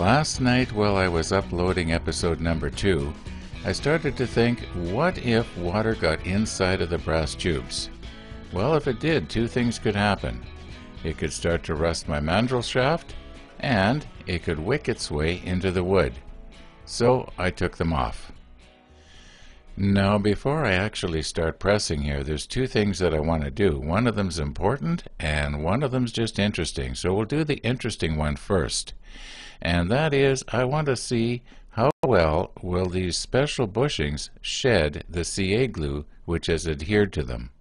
Last night, while I was uploading episode number 2, I started to think, what if water got inside of the brass tubes? Well, if it did, two things could happen. It could start to rust my mandrel shaft, and it could wick its way into the wood. So I took them off. Now, before I actually start pressing here, there's two things that I want to do. One of them's important, and one of them's just interesting. So we'll do the interesting one first. And that is, I want to see how well will these special bushings shed the CA glue which has adhered to them.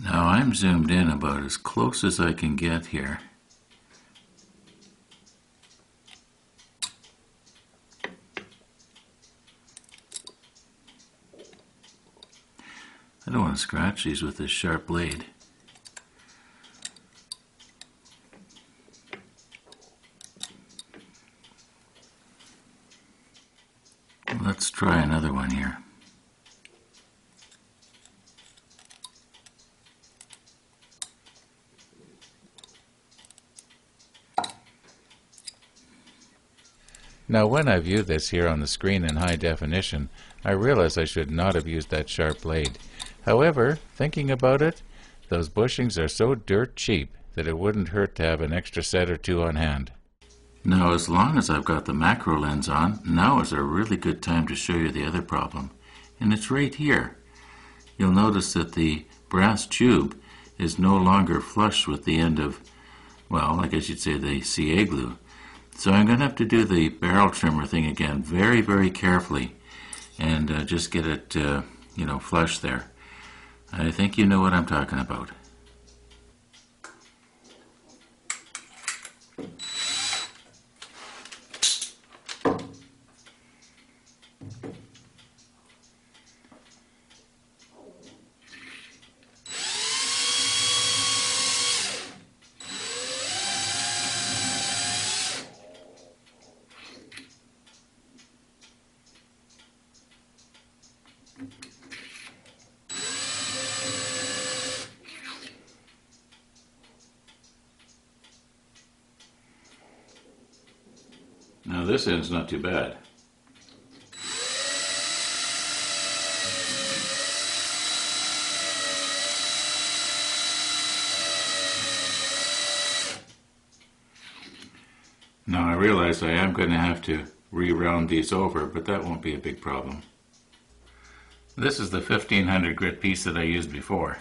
Now I'm zoomed in about as close as I can get here. I don't want to scratch these with this sharp blade. Let's try another one here. Now when I view this here on the screen in high definition, I realize I should not have used that sharp blade. However, thinking about it, those bushings are so dirt cheap that it wouldn't hurt to have an extra set or two on hand. Now, as long as I've got the macro lens on, now is a really good time to show you the other problem. And it's right here. You'll notice that the brass tube is no longer flush with the end of, well, I guess you'd say the CA glue. So I'm going to have to do the barrel trimmer thing again very, very carefully and just get it, flush there. I think you know what I'm talking about. Now this end's not too bad. Now I realize I am going to have to re-round these over, but that won't be a big problem. This is the 1500 grit piece that I used before.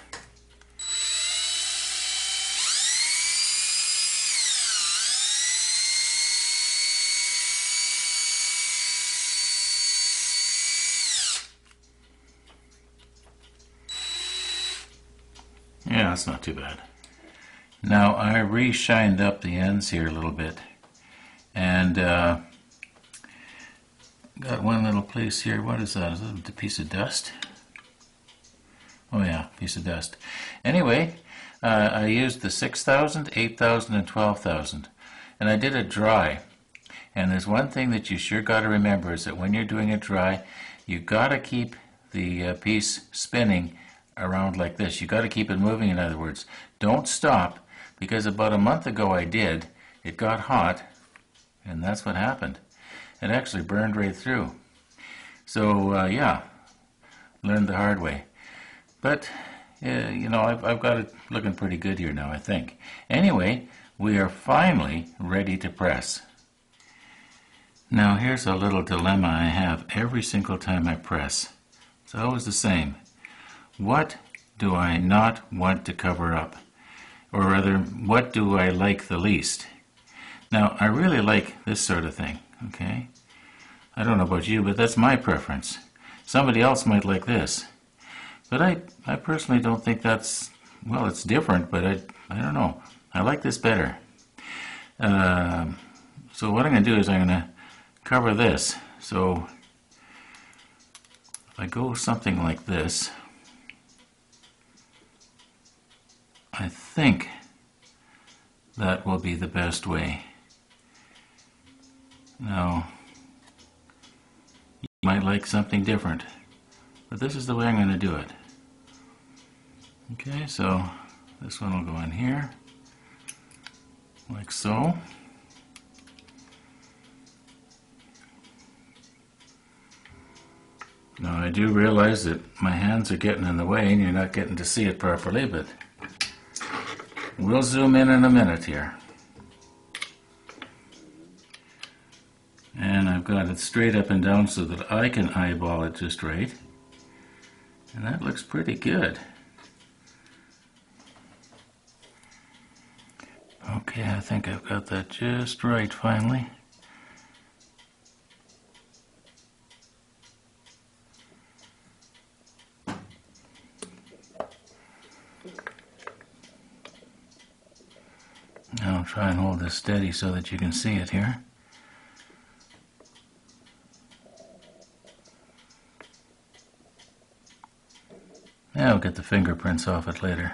Yeah, that's not too bad. Now I re-shined up the ends here a little bit, and got one little place here. What is that? Is that a piece of dust? Oh yeah, piece of dust. Anyway, I used the 6,000, 8,000, and 12,000, and I did it dry. And there's one thing that you sure got to remember is that when you're doing it dry, you got to keep the piece spinning around like this. You got to keep it moving, in other words. Don't stop, because about a month ago I did. It got hot, and that's what happened. It actually burned right through. So yeah, learned the hard way. But I've got it looking pretty good here now, I think. Anyway, we are finally ready to press. Now here's a little dilemma I have every single time I press. It's always the same. What do I not want to cover up? Or rather, what do I like the least? Now, I really like this sort of thing, okay? I don't know about you, but that's my preference. Somebody else might like this. But I personally don't think that's, well, it's different, but I don't know. I like this better. So what I'm going to do is I'm going to cover this. So if I go something like this, I think that will be the best way. Now, you might like something different, but this is the way I'm going to do it. Okay, so this one will go in here, like so. Now I do realize that my hands are getting in the way and you're not getting to see it properly, but we'll zoom in a minute here. And I've got it straight up and down so that I can eyeball it just right. And that looks pretty good. Okay, I think I've got that just right finally. I'll try and hold this steady so that you can see it here. Yeah, I'll get the fingerprints off it later.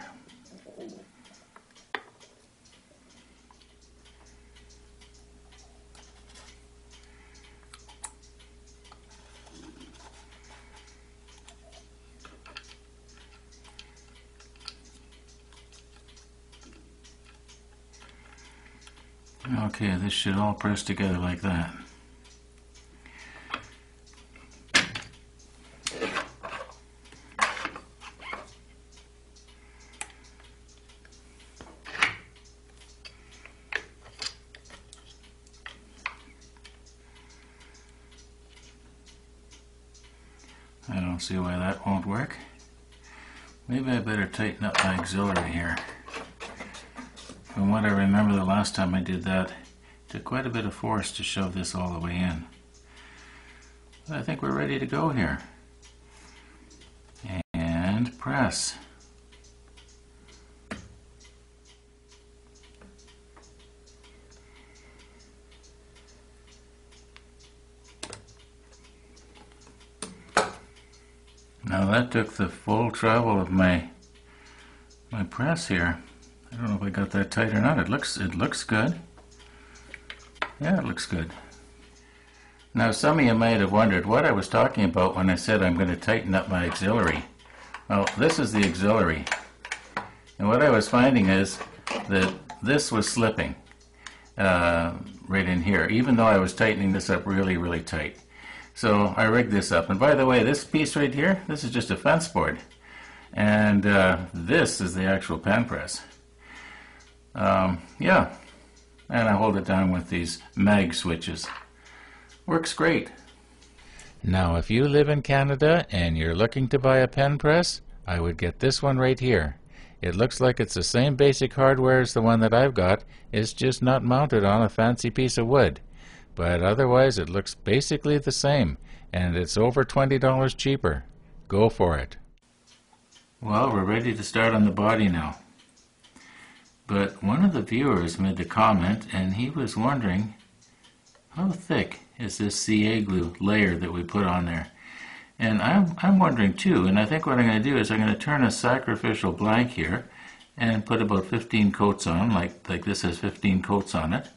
Okay, this should all press together like that. I don't see why that won't work. Maybe I better tighten up my auxiliary here. From what I remember the last time I did that, it took quite a bit of force to shove this all the way in. But I think we're ready to go here. And press. Now that took the full travel of my press here. I don't know if I got that tight or not. It looks good. Yeah, it looks good. Now some of you might have wondered what I was talking about when I said I'm going to tighten up my auxiliary. Well, this is the auxiliary. And what I was finding is that this was slipping right in here, even though I was tightening this up really, really tight. So I rigged this up. And by the way, this piece right here, this is just a fence board. And this is the actual pen press. Yeah, and I hold it down with these mag switches. Works great. Now, if you live in Canada and you're looking to buy a pen press, I would get this one right here. It looks like it's the same basic hardware as the one that I've got. It's just not mounted on a fancy piece of wood. But otherwise, it looks basically the same, and it's over $20 cheaper. Go for it. Well, we're ready to start on the body now. But one of the viewers made the comment, and he was wondering, how thick is this CA glue layer that we put on there? And I'm wondering too, and I think what I'm going to do is I'm going to turn a sacrificial blank here and put about 15 coats on, like this has 15 coats on it.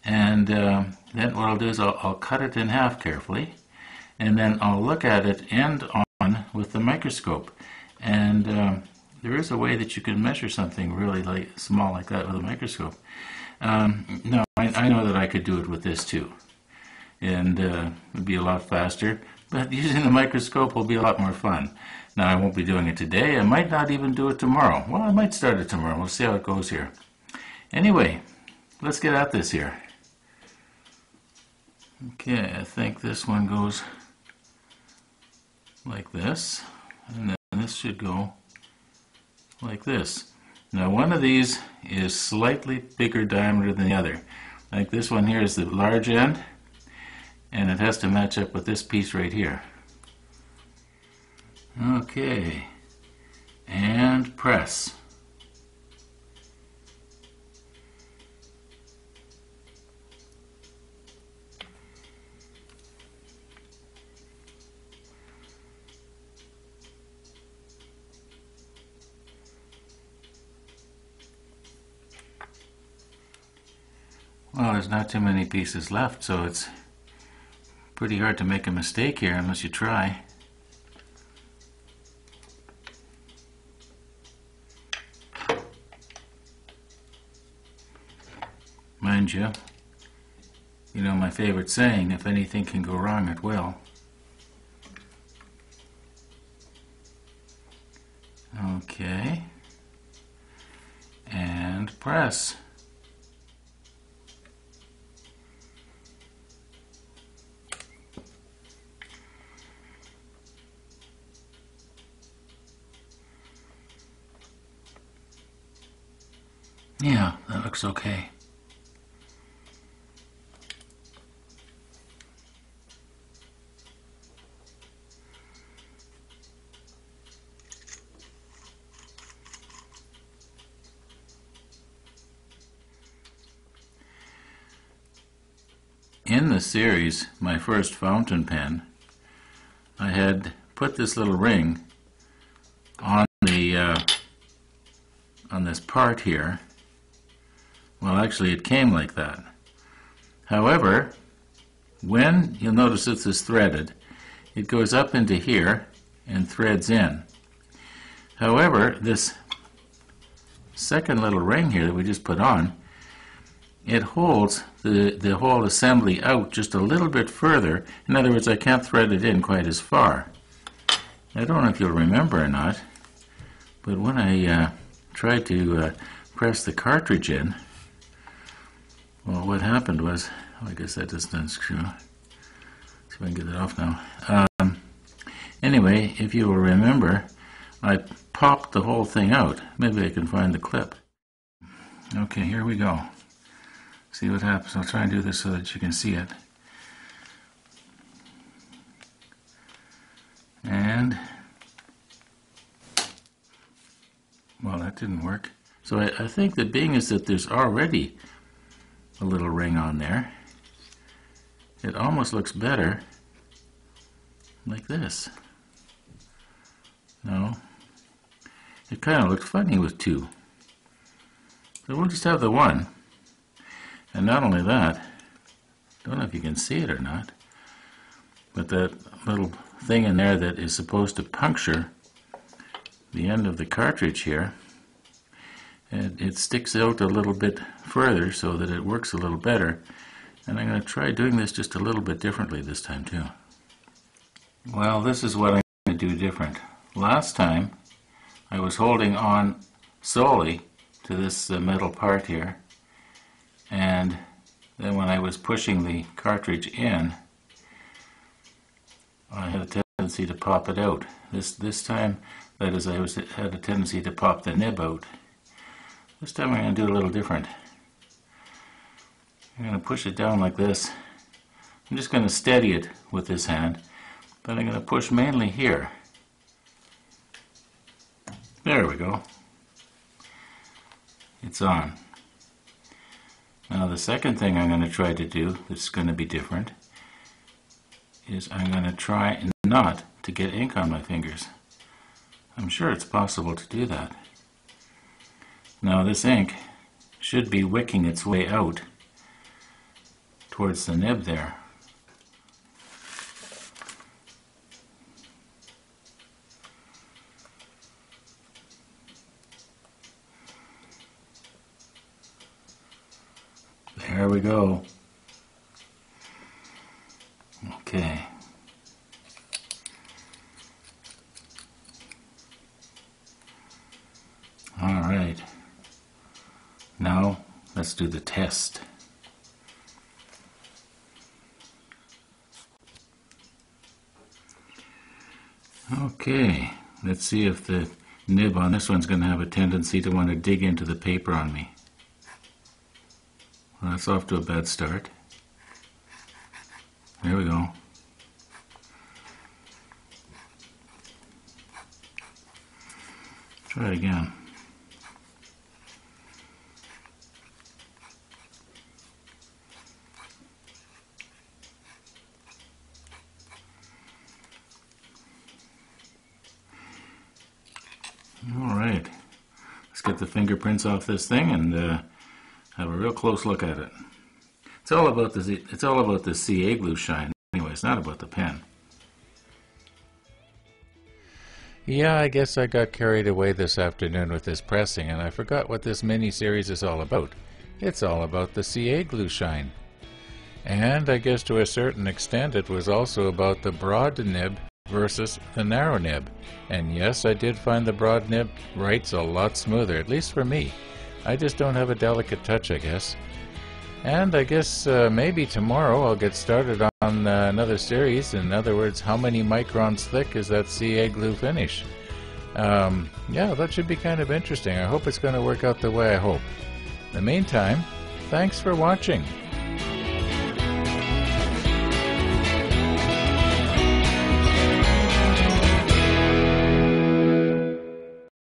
And then what I'll do is I'll cut it in half carefully, and then I'll look at it end on with the microscope. And there is a way that you can measure something really small like that with a microscope. No, I know that I could do it with this too, and it would be a lot faster, but using the microscope will be a lot more fun. Now, I won't be doing it today. I might not even do it tomorrow. Well, I might start it tomorrow. We'll see how it goes here. Anyway, let's get at this here. Okay, I think this one goes like this, and then this should go like this. Now, one of these is slightly bigger diameter than the other. Like this one here is the large end, and it has to match up with this piece right here. Okay, and press. Well, there's not too many pieces left, so it's pretty hard to make a mistake here unless you try. Mind you, you know my favorite saying, if anything can go wrong, it will. Okay. And press. Yeah, that looks okay. In the series, my first fountain pen, I had put this little ring on the on this part here. Well, actually, it came like that. However, when you'll notice this is threaded, it goes up into here and threads in. However, this second little ring here that we just put on, it holds the whole assembly out just a little bit further. In other words, I can't thread it in quite as far. I don't know if you'll remember or not, but when I tried to press the cartridge in, well, what happened was, I guess that just doesn't screw. See if I can get it off now. Anyway, if you will remember, I popped the whole thing out. Maybe I can find the clip. Okay, here we go. See what happens. I'll try and do this so that you can see it. And, well, that didn't work. So I think the being is that there's already a little ring on there. It almost looks better like this. No, it kind of looks funny with two. So we'll just have the one. And not only that, don't know if you can see it or not, but that little thing in there that is supposed to puncture the end of the cartridge here, and it sticks out a little bit further so that it works a little better. And I'm going to try doing this just a little bit differently this time too. Well, this is what I'm going to do different. Last time I was holding on solely to this metal part here, and then when I was pushing the cartridge in, I had a tendency to pop it out. This time, that is, I had a tendency to pop the nib out. This time I'm going to do a little different. I'm going to push it down like this. I'm just going to steady it with this hand, but I'm going to push mainly here. There we go. It's on. Now the second thing I'm going to try to do that's going to be different is I'm going to try not to get ink on my fingers. I'm sure it's possible to do that. Now this ink should be wicking its way out towards the nib there. There we go. Okay. All right. Now let's do the test. Okay, let's see if the nib on this one's going to have a tendency to want to dig into the paper on me. Well, that's off to a bad start. There we go. Try it again. All right, let's get the fingerprints off this thing and have a real close look at it. It's all about the CA glue shine. Anyway, it's not about the pen. Yeah, I guess I got carried away this afternoon with this pressing, and I forgot what this mini-series is all about. It's all about the CA glue shine. And I guess to a certain extent it was also about the broad nib versus the narrow nib. And yes, I did find the broad nib writes a lot smoother, at least for me. I just don't have a delicate touch, I guess. And I guess maybe tomorrow I'll get started on another series. In other words, how many microns thick is that CA glue finish? Yeah, that should be kind of interesting. I hope it's going to work out the way I hope. In the meantime, thanks for watching.